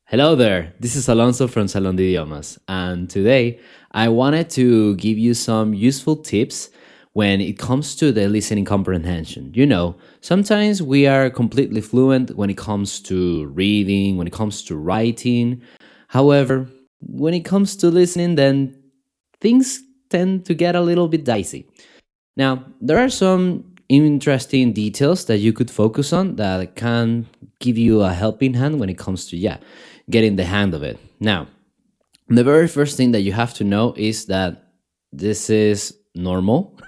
Hello there, this is Alonso from Salón de idiomas, and today I wanted to give you some useful tips when it comes to the listening comprehension. Sometimes we are completely fluent when it comes to reading, when it comes to writing. However, when it comes to listening, then things tend to get a little bit dicey. Now, there are some interesting details that you could focus on that can give you a helping hand when it comes to, getting the hang of it. Now, the very first thing that you have to know is that this is normal.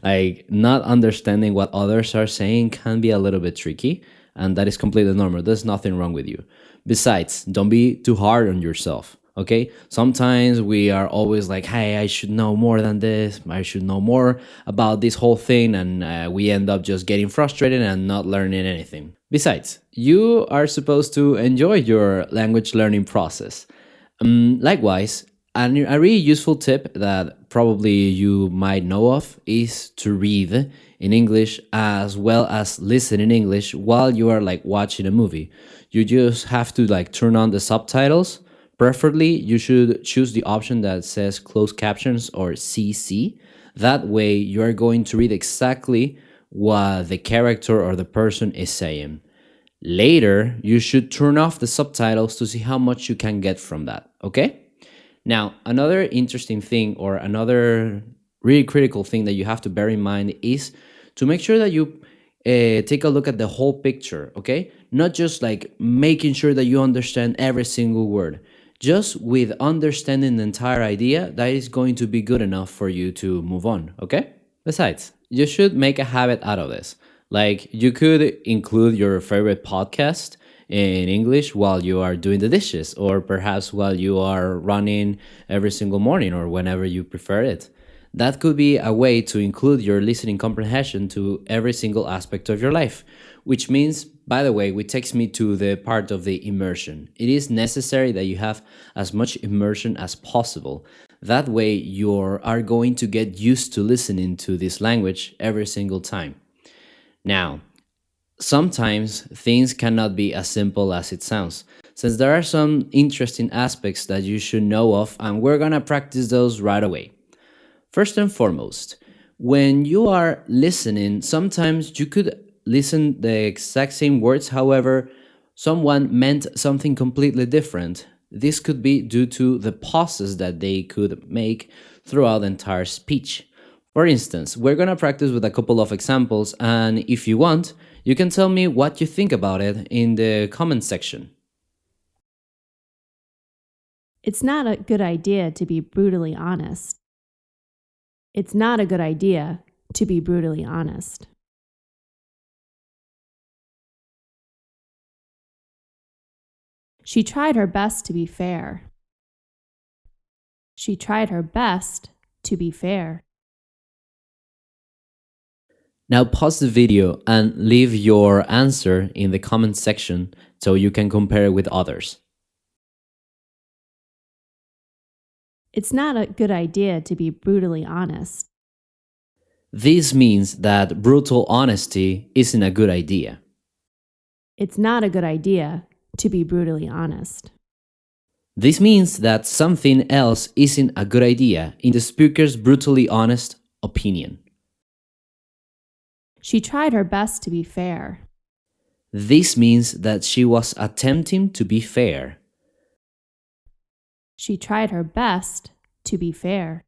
Like, not understanding what others are saying can be a little bit tricky, and that is completely normal. There's nothing wrong with you. Besides, don't be too hard on yourself. Okay, sometimes we are always like, hey, I should know more than this, I should know more about this whole thing, and we end up just getting frustrated and not learning anything. Besides, you are supposed to enjoy your language learning process. Likewise, a really useful tip that probably you might know of is to read in English as well as listen in English while you are like watching a movie. You just have to like turn on the subtitles. Preferably, you should choose the option that says closed captions or CC. That way, you are going to read exactly what the character or the person is saying. Later, you should turn off the subtitles to see how much you can get from that, okay? Now, another interesting thing or another really critical thing that you have to bear in mind is to make sure that you take a look at the whole picture, okay? Not just like making sure that you understand every single word. Just with understanding the entire idea, that is going to be good enough for you to move on, okay? Besides, you should make a habit out of this. Like, you could include your favorite podcast in English while you are doing the dishes, or perhaps while you are running every single morning, or whenever you prefer it. That could be a way to include your listening comprehension to every single aspect of your life, which means, by the way, which takes me to the part of the immersion. It is necessary that you have as much immersion as possible. That way, you are going to get used to listening to this language every single time. Now, sometimes things cannot be as simple as it sounds, since there are some interesting aspects that you should know of, and we're gonna practice those right away. First and foremost, when you are listening, sometimes you could listen the exact same words, however, someone meant something completely different. This could be due to the pauses that they could make throughout the entire speech. For instance, we're going to practice with a couple of examples, and if you want, you can tell me what you think about it in the comment section. It's not a good idea to be brutally honest. It's not a good idea to be brutally honest. She tried her best to be fair. She tried her best to be fair. Now pause the video and leave your answer in the comment section so you can compare it with others. It's not a good idea to be brutally honest. This means that brutal honesty isn't a good idea. It's not a good idea to be brutally honest. This means that something else isn't a good idea in the speaker's brutally honest opinion. She tried her best to be fair. This means that she was attempting to be fair. She tried her best to be fair.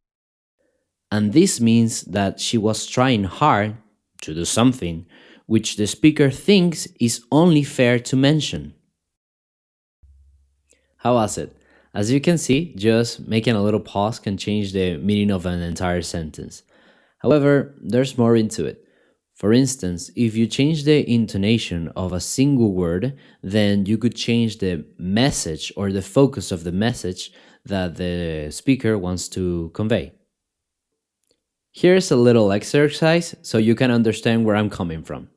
And this means that she was trying hard to do something which the speaker thinks is only fair to mention. How was it? As you can see, just making a little pause can change the meaning of an entire sentence. However, there's more into it. For instance, if you change the intonation of a single word, then you could change the message or the focus of the message that the speaker wants to convey. Here's a little exercise so you can understand where I'm coming from.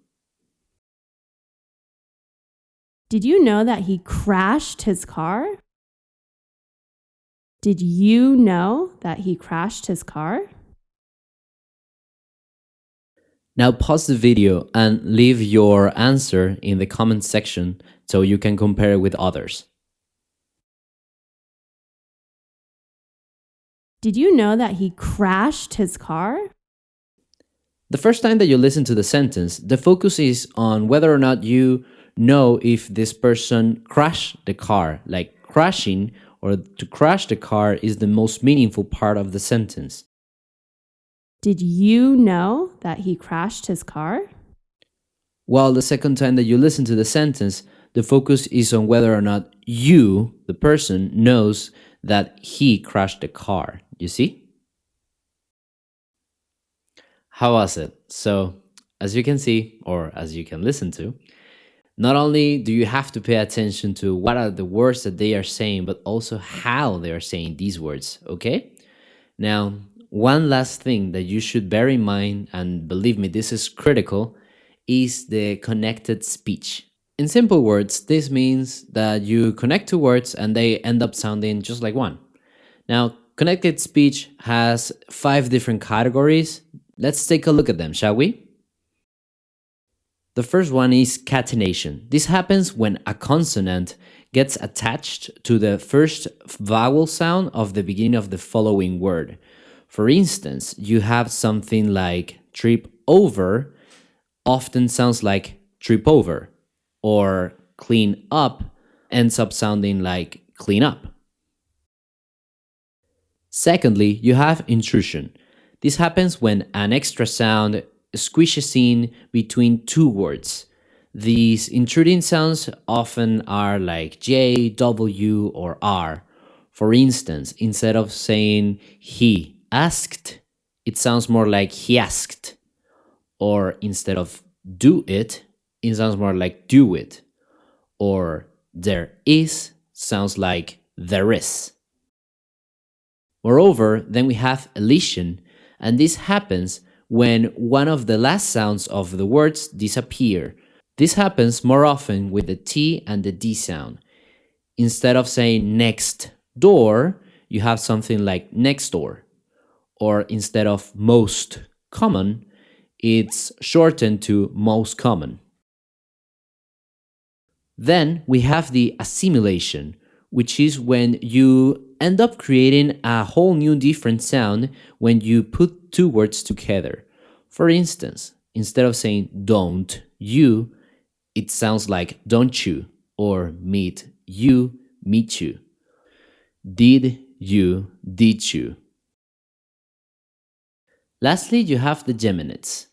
Did you know that he crashed his car? Did you know that he crashed his car? Now pause the video and leave your answer in the comment section so you can compare it with others. Did you know that he crashed his car? The first time that you listen to the sentence, the focus is on whether or not you know if this person crashed the car. Like crashing or to crash the car is the most meaningful part of the sentence. Did you know that he crashed his car? While the second time that you listen to the sentence, the focus is on whether or not you, the person, knows that he crashed the car. You see? How was it? So, as you can see, or as you can listen to, not only do you have to pay attention to what are the words that they are saying, but also how they are saying these words, okay? Now, one last thing that you should bear in mind, and believe me, this is critical, is the connected speech. In simple words, this means that you connect two words and they end up sounding just like one. Now, connected speech has 5 different categories. Let's take a look at them, shall we? The first one is catenation. This happens when a consonant gets attached to the first vowel sound of the beginning of the following word. For instance, you have something like trip over, often sounds like trip over, or clean up ends up sounding like clean up. Secondly, you have intrusion. This happens when an extra sound squishes in between two words. These intruding sounds often are like J, W, or R. For instance, instead of saying he asked, it sounds more like he asked. Or instead of do it sounds more like do it. Or there is sounds like there is. Moreover, then we have elision, and this happens when one of the last sounds of the words disappear. This happens more often with the T and the D sound. Instead of saying next door, you have something like next door. Or instead of most common, it's shortened to most common. Then we have the assimilation, which is when you end up creating a whole new different sound when you put two words together. For instance, instead of saying don't you, it sounds like don't you, or meet you, meet you. Did you, did you. Lastly, you have the geminates.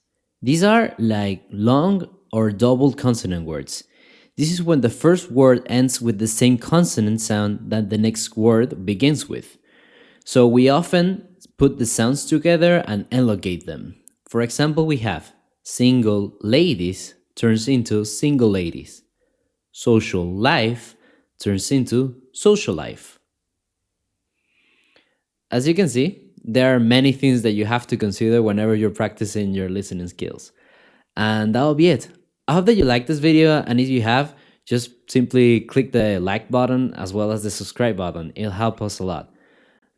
These are like long or double consonant words. This is when the first word ends with the same consonant sound that the next word begins with. So we often put the sounds together and elongate them. For example, we have single ladies turns into single ladies. Social life turns into social life. As you can see, there are many things that you have to consider whenever you're practicing your listening skills. And that'll be it. I hope that you liked this video, and if you have, just simply click the like button as well as the subscribe button. It'll help us a lot.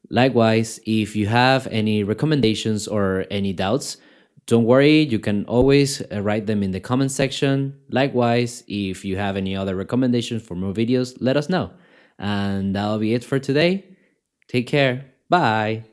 Likewise, if you have any recommendations or any doubts, don't worry, you can always write them in the comment section. Likewise, if you have any other recommendations for more videos, let us know. And that'll be it for today. Take care. Bye.